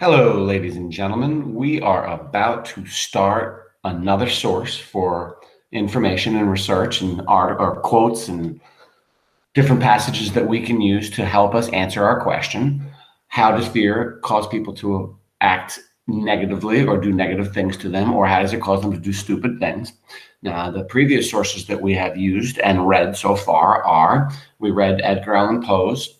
Hello, ladies and gentlemen. We are about to start another source for information and research and art or quotes and different passages that we can use to help us answer our question. How does fear cause people to act negatively or do negative things to them, or how does it cause them to do stupid things? Now, the previous sources that we have used and read so far are, we read Edgar Allan Poe's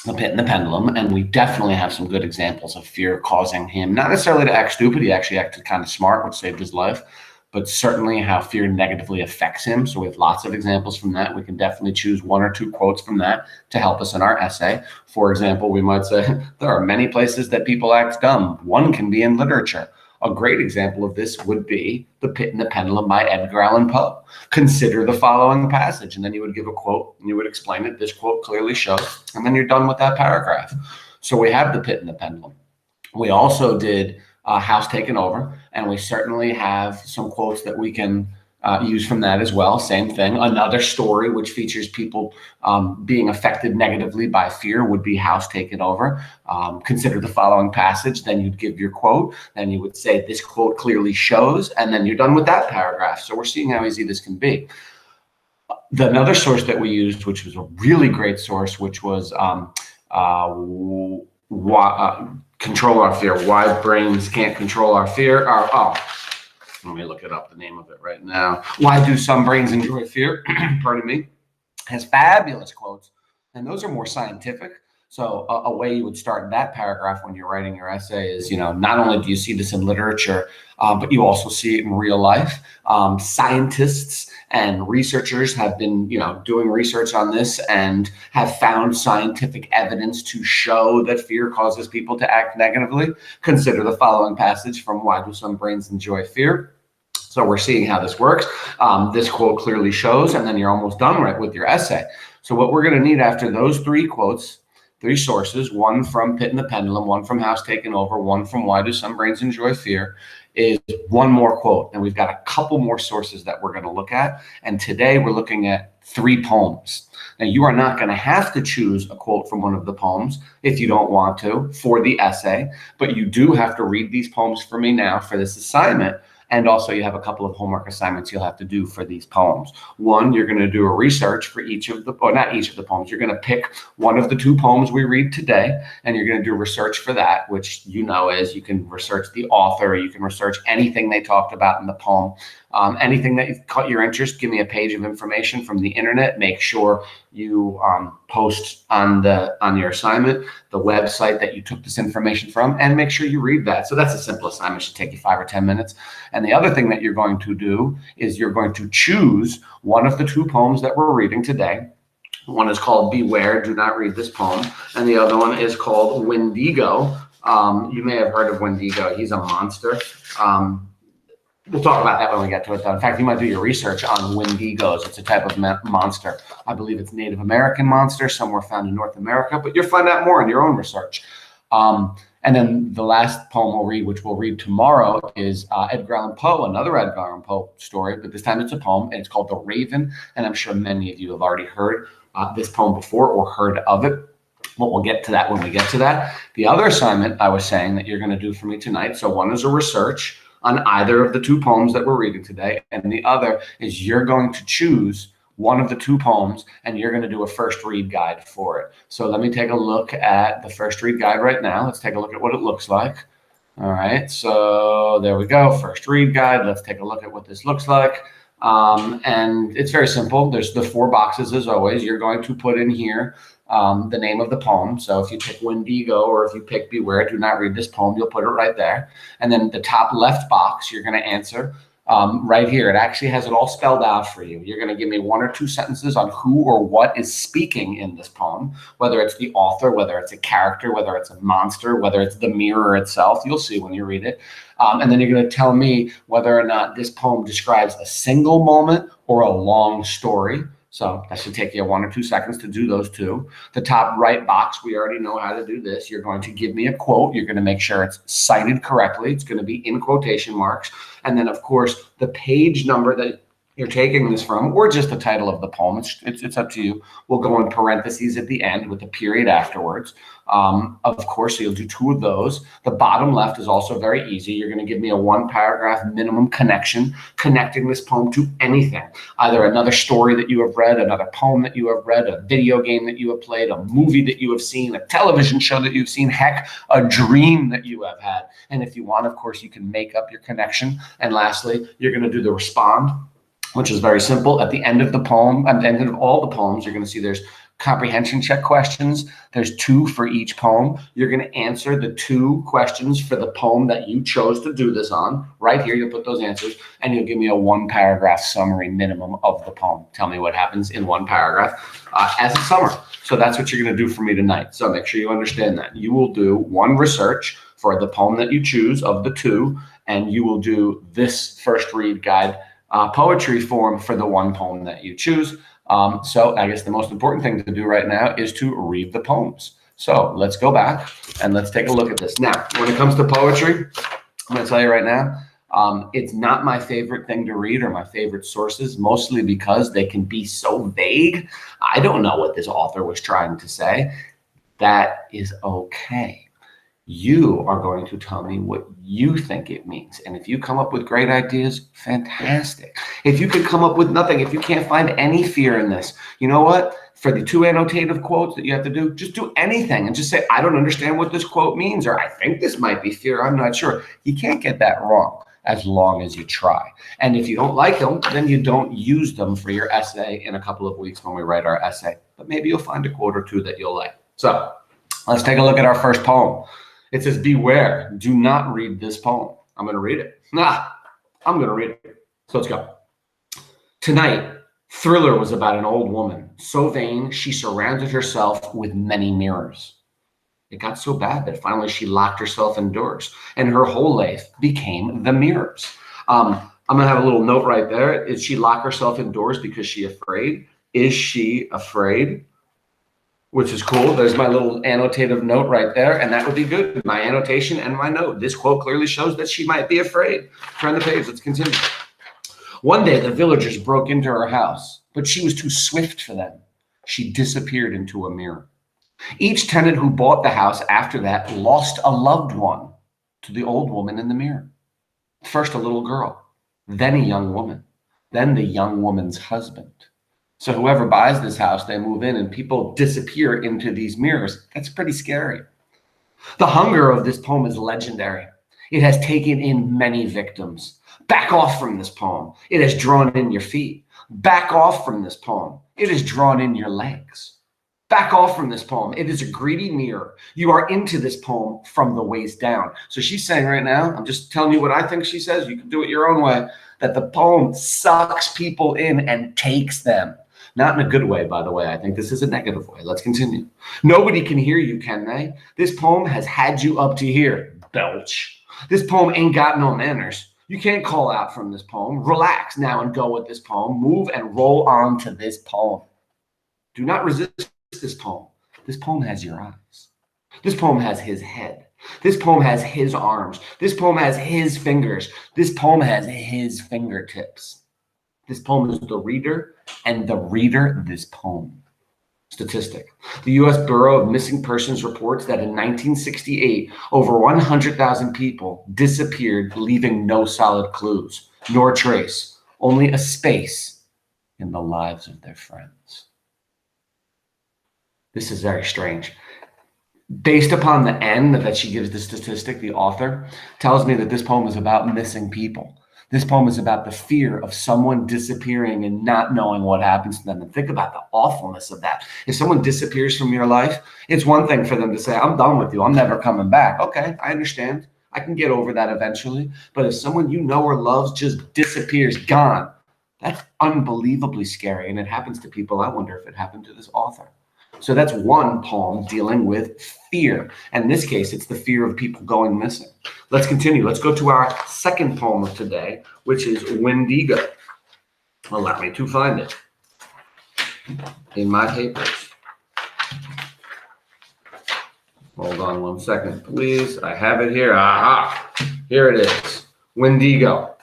The Pit and the Pendulum, and we definitely have some good examples of fear causing him not necessarily to act stupid. He actually acted kind of smart, which saved his life, but certainly how fear negatively affects him. So we have lots of examples from that. We can definitely choose one or two quotes from that to help us in our essay. For example, we might say there are many places that people act dumb. One can be in literature. A great example of this would be The Pit and the Pendulum by Edgar Allan Poe. Consider the following passage, and then you would give a quote and you would explain it. This quote clearly shows, and then you're done with that paragraph. So we have The Pit and the Pendulum. We also did House Taken Over, and we certainly have some quotes that we can use from that as well. Same thing. Another story which features people being affected negatively by fear would be House Taken Over. Consider the following passage, then you'd give your quote, then you would say this quote clearly shows, and then you're done with that paragraph. So we're seeing how easy this can be. Another source that we used, which was a really great source, which was Control Our Fear, Why Brains Can't Control Our Fear. Let me look it up, the name of it right now. Why Do Some Brains Enjoy Fear? Pardon me. Has fabulous quotes, and those are more scientific. So a way you would start that paragraph when you're writing your essay is, not only do you see this in literature, but you also see it in real life. Scientists and researchers have been, doing research on this and have found scientific evidence to show that fear causes people to act negatively. Consider the following passage from Why Do Some Brains Enjoy Fear? So we're seeing how this works. This quote clearly shows, and then you're almost done right with your essay. So what we're going to need after those three quotes, three sources, one from Pit and the Pendulum, one from House Taken Over, one from Why Do Some Brains Enjoy Fear, is one more quote. And we've got a couple more sources that we're going to look at. And today we're looking at three poems. Now, you are not going to have to choose a quote from one of the poems if you don't want to for the essay, but you do have to read these poems for me now for this assignment. And also you have a couple of homework assignments you'll have to do for these poems. One, you're going to do a research for each of the, or not each of the poems. You're going to pick one of the two poems we read today, and you're going to do research for that, which is you can research the author, you can research anything they talked about in the poem. Anything that caught your interest, give me a page of information from the internet. Make sure you post on your assignment the website that you took this information from, and make sure you read that. So that's a simple assignment. It should take you 5 or 10 minutes. And the other thing that you're going to do is you're going to choose one of the two poems that we're reading today. One is called Beware, Do Not Read This Poem. And the other one is called Windigo. You may have heard of Windigo. He's a monster. We'll talk about that when we get to it, though. In fact, you might do your research on Windigos. It's a type of monster. I believe it's Native American monster, somewhere found in North America, but you'll find out more in your own research. And then the last poem we'll read, which we'll read tomorrow, is Edgar Allan Poe, another Edgar Allan Poe story, but this time it's a poem, and it's called The Raven, and I'm sure many of you have already heard this poem before or heard of it. But we'll get to that when we get to that. The other assignment I was saying that you're going to do for me tonight, so one is a research on either of the two poems that we're reading today, and the other is you're going to choose one of the two poems and you're going to do a first read guide for it. So let me take a look at the first read guide right now. Let's take a look at what it looks like. All right, so there we go, first read guide. Let's take a look at what this looks like. And it's very simple. There's the 4 boxes as always. You're going to put in here the name of the poem. So if you pick Windigo or if you pick Beware, Do Not Read This Poem, you'll put it right there. And then the top left box, you're going to answer right here. It actually has it all spelled out for you. You're going to give me 1 or 2 sentences on who or what is speaking in this poem, whether it's the author, whether it's a character, whether it's a monster, whether it's the mirror itself. You'll see when you read it. And then you're going to tell me whether or not this poem describes a single moment or a long story. So that should take you 1 or 2 seconds to do those two. The top right box, we already know how to do this. You're going to give me a quote. You're going to make sure it's cited correctly. It's going to be in quotation marks. And then, of course, the page number that you're taking this from, or just the title of the poem. It's up to you. We'll go in parentheses at the end with a period afterwards. Of course, so you'll do 2 of those. The bottom left is also very easy. You're going to give me a 1-paragraph minimum connection, connecting this poem to anything, either another story that you have read, another poem that you have read, a video game that you have played, a movie that you have seen, a television show that you've seen, heck, a dream that you have had. And if you want, of course, you can make up your connection. And lastly, you're going to do the respond, which is very simple. At the end of the poem, at the end of all the poems, you're going to see there's comprehension check questions. There's 2 for each poem. You're going to answer the 2 questions for the poem that you chose to do this on. Right here, you'll put those answers, and you'll give me a 1-paragraph summary minimum of the poem. Tell me what happens in 1 paragraph as a summary. So that's what you're going to do for me tonight. So make sure you understand that. You will do 1 research for the poem that you choose of the 2, and you will do this first read guide poetry form for the 1 poem that you choose. So I guess the most important thing to do right now is to read the poems. So let's go back and let's take a look at this. Now, when it comes to poetry, I'm going to tell you right now, it's not my favorite thing to read or my favorite sources, mostly because they can be so vague. I don't know what this author was trying to say. That is okay. You are going to tell me what you think it means. And if you come up with great ideas, fantastic. If you could come up with nothing, if you can't find any fear in this, you know what? For the 2 annotative quotes that you have to do, just do anything and just say, I don't understand what this quote means, or I think this might be fear, I'm not sure. You can't get that wrong as long as you try. And if you don't like them, then you don't use them for your essay in a couple of weeks when we write our essay. But maybe you'll find a quote or 2 that you'll like. So let's take a look at our first poem. It says, beware, do not read this poem. I'm going to read it. I'm going to read it. So let's go. Tonight, Thriller was about an old woman, so vain she surrounded herself with many mirrors. It got so bad that finally she locked herself indoors, and her whole life became the mirrors. I'm going to have a little note right there. Did she lock herself indoors because she's afraid? Is she afraid? Which is cool. There's my little annotative note right there, and that would be good. My annotation and my note. This quote clearly shows that she might be afraid. Turn the page. Let's continue. One day, the villagers broke into her house, but she was too swift for them. She disappeared into a mirror. Each tenant who bought the house after that lost a loved one to the old woman in the mirror. First, a little girl, then a young woman, then the young woman's husband. So whoever buys this house, they move in and people disappear into these mirrors. That's pretty scary. The hunger of this poem is legendary. It has taken in many victims. Back off from this poem. It has drawn in your feet. Back off from this poem. It has drawn in your legs. Back off from this poem. It is a greedy mirror. You are into this poem from the waist down. So she's saying right now, I'm just telling you what I think she says. You can do it your own way. That the poem sucks people in and takes them. Not in a good way, by the way. I think this is a negative way. Let's continue. Nobody can hear you, can they? This poem has had you up to here. Belch. This poem ain't got no manners. You can't call out from this poem. Relax now and go with this poem. Move and roll on to this poem. Do not resist this poem. This poem has your eyes. This poem has his head. This poem has his arms. This poem has his fingers. This poem has his fingertips. This poem is the reader, and the reader, this poem. Statistic. The U.S. Bureau of Missing Persons reports that in 1968, over 100,000 people disappeared, leaving no solid clues, nor trace, only a space in the lives of their friends. This is very strange. Based upon the end that she gives the statistic, the author tells me that this poem is about missing people. This poem is about the fear of someone disappearing and not knowing what happens to them. And think about the awfulness of that. If someone disappears from your life, it's one thing for them to say, I'm done with you. I'm never coming back. Okay, I understand. I can get over that eventually. But if someone you know or loves just disappears, gone, that's unbelievably scary. And it happens to people. I wonder if it happened to this author. So that's one poem dealing with fear. And in this case, it's the fear of people going missing. Let's continue. Let's go to our second poem of today, which is Windigo. Allow me to find it in my papers. Hold on one second, please. I have it here. Aha! Here it is. Windigo.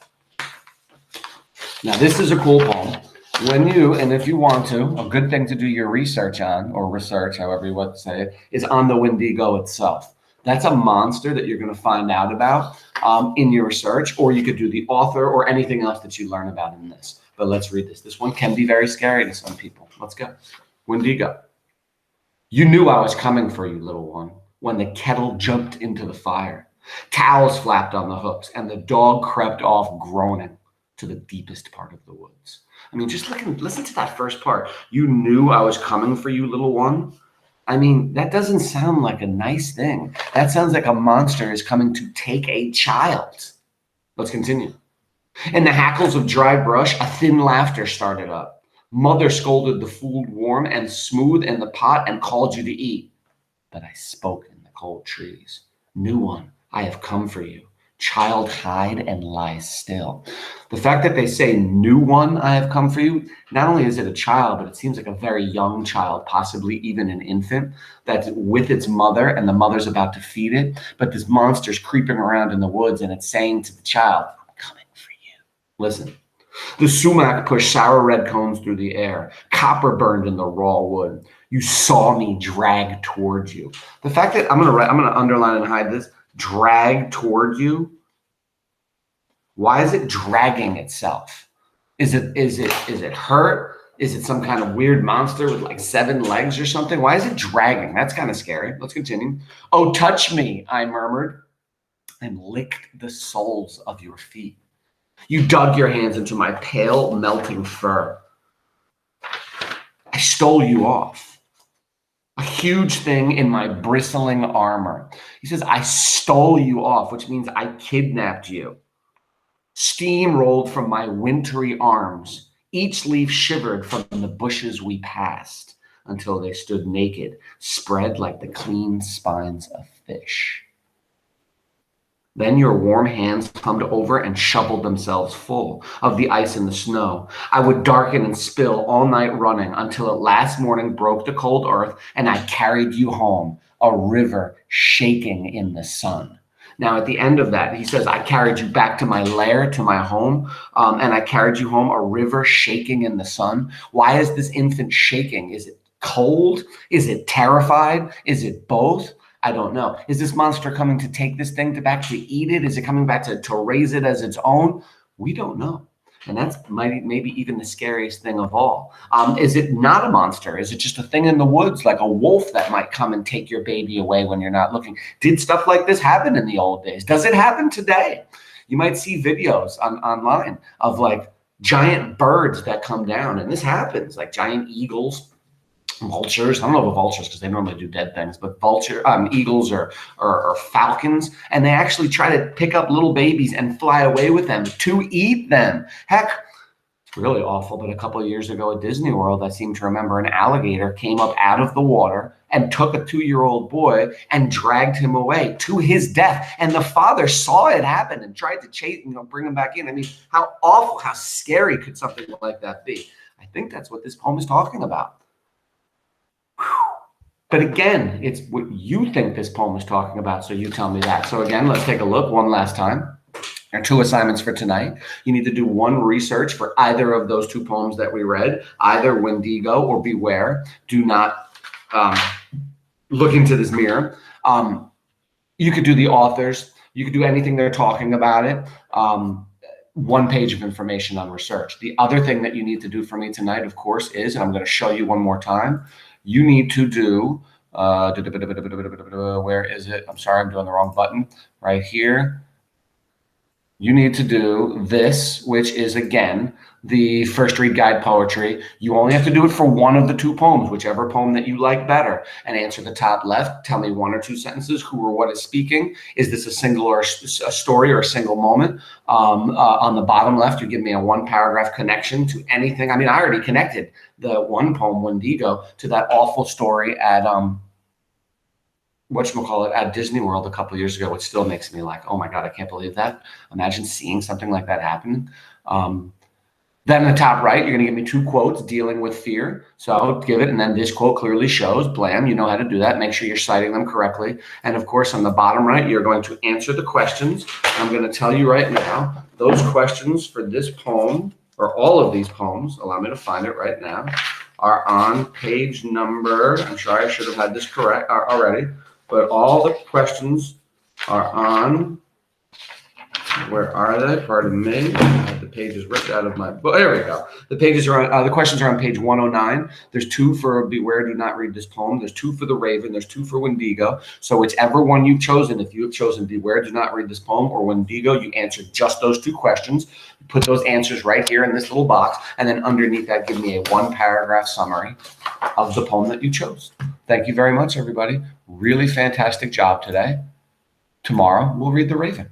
Now, this is a cool poem. When you, and if you want to, a good thing to do your research on, or research, however you want to say it, is on the Windigo itself. That's a monster that you're going to find out about in your research, or you could do the author or anything else that you learn about in this. But let's read this. This one can be very scary to some people. Let's go. Windigo. You knew I was coming for you, little one, when the kettle jumped into the fire. Towels flapped on the hooks, and the dog crept off groaning to the deepest part of the woods. I mean, just listen to that first part. You knew I was coming for you, little one. I mean, that doesn't sound like a nice thing. That sounds like a monster is coming to take a child. Let's continue. In the hackles of dry brush, a thin laughter started up. Mother scolded the food warm and smooth in the pot and called you to eat. But I spoke in the cold trees. New one, I have come for you. Child, hide and lie still. The fact that they say new one, I have come for you, not only is it a child, but it seems like a very young child, possibly even an infant, that's with its mother and the mother's about to feed it. But this monster's creeping around in the woods and it's saying to the child, I'm coming for you. Listen. The sumac pushed sour red cones through the air. Copper burned in the raw wood. You saw me drag towards you. The fact that I'm gonna underline and hide this. Drag toward you. Why is it dragging itself? Is it hurt? Is it some kind of weird monster with like 7 legs or something? Why is it dragging? That's kind of scary. Let's continue. Oh, touch me, I murmured, and licked the soles of your feet. You dug your hands into my pale, melting fur. I stole you off. A huge thing in my bristling armor. He says, I stole you off, which means I kidnapped you. Steam rolled from my wintry arms. Each leaf shivered from the bushes we passed until they stood naked, spread like the clean spines of fish. Then your warm hands come over and shoveled themselves full of the ice and the snow. I would darken and spill all night running until at last morning broke the cold earth and I carried you home, a river shaking in the sun. Now, at the end of that, he says, I carried you back to my lair, to my home, and I carried you home, a river shaking in the sun. Why is this infant shaking? Is it cold? Is it terrified? Is it both? I don't know. Is this monster coming to take this thing back to eat it? Is it coming back to raise it as its own? We don't know. And that's maybe even the scariest thing of all. Is it not a monster? Is it just a thing in the woods, like a wolf that might come and take your baby away when you're not looking? Did stuff like this happen in the old days? Does it happen today? You might see videos online of like giant birds that come down, and this happens, like giant eagles, vultures. I don't know about vultures because they normally do dead things, but eagles or falcons, and they actually try to pick up little babies and fly away with them to eat them. Heck, it's really awful. But a couple of years ago at Disney World, I seem to remember an alligator came up out of the water and took a 2-year-old boy and dragged him away to his death. And the father saw it happen and tried to bring him back in. I mean, how awful, how scary could something like that be? I think that's what this poem is talking about. But again, it's what you think this poem is talking about, so you tell me that. So again, let's take a look one last time. There are 2 assignments for tonight. You need to do 1 research for either of those 2 poems that we read, either Windigo or Beware. Do not look into this mirror. You could do the authors. You could do anything they're talking about it. 1 page of information on research. The other thing that you need to do for me tonight, of course, is, and I'm going to show you one more time, you need to do, where is it? I'm sorry, I'm doing the wrong button. Right here. You need to do this, which is, again, the first read guide poetry. You only have to do it for 1 of the 2 poems, whichever poem that you like better, and answer the top left. Tell me 1 or 2 sentences, who or what is speaking. Is this a single or a story or a single moment? On the bottom left, you give me a 1-paragraph connection to anything. I mean, I already connected the 1 poem, Windigo, to that awful story at at Disney World a couple of years ago, which still makes me like, oh my God, I can't believe that. Imagine seeing something like that happen. Then in the top right, you're going to give me 2 quotes dealing with fear. So I'll give it, and then this quote clearly shows, blam, you know how to do that. Make sure you're citing them correctly. And of course, on the bottom right, you're going to answer the questions. I'm going to tell you right now, those questions for this poem, or all of these poems, allow me to find it right now, are on page number, I'm sorry, I should have had this correct already, but all the questions are on, where are they? Pardon me. I have the pages ripped out of my book. There we go. The pages are on, the questions are on page 109. There's 2 for Beware, Do Not Read This Poem. There's 2 for the Raven. There's 2 for Windigo. So whichever one you've chosen, if you have chosen Beware, Do Not Read This Poem or Windigo, you answer just those 2 questions. You put those answers right here in this little box. And then underneath that, give me a 1-paragraph summary of the poem that you chose. Thank you very much, everybody. Really fantastic job today. Tomorrow, we'll read the Raven.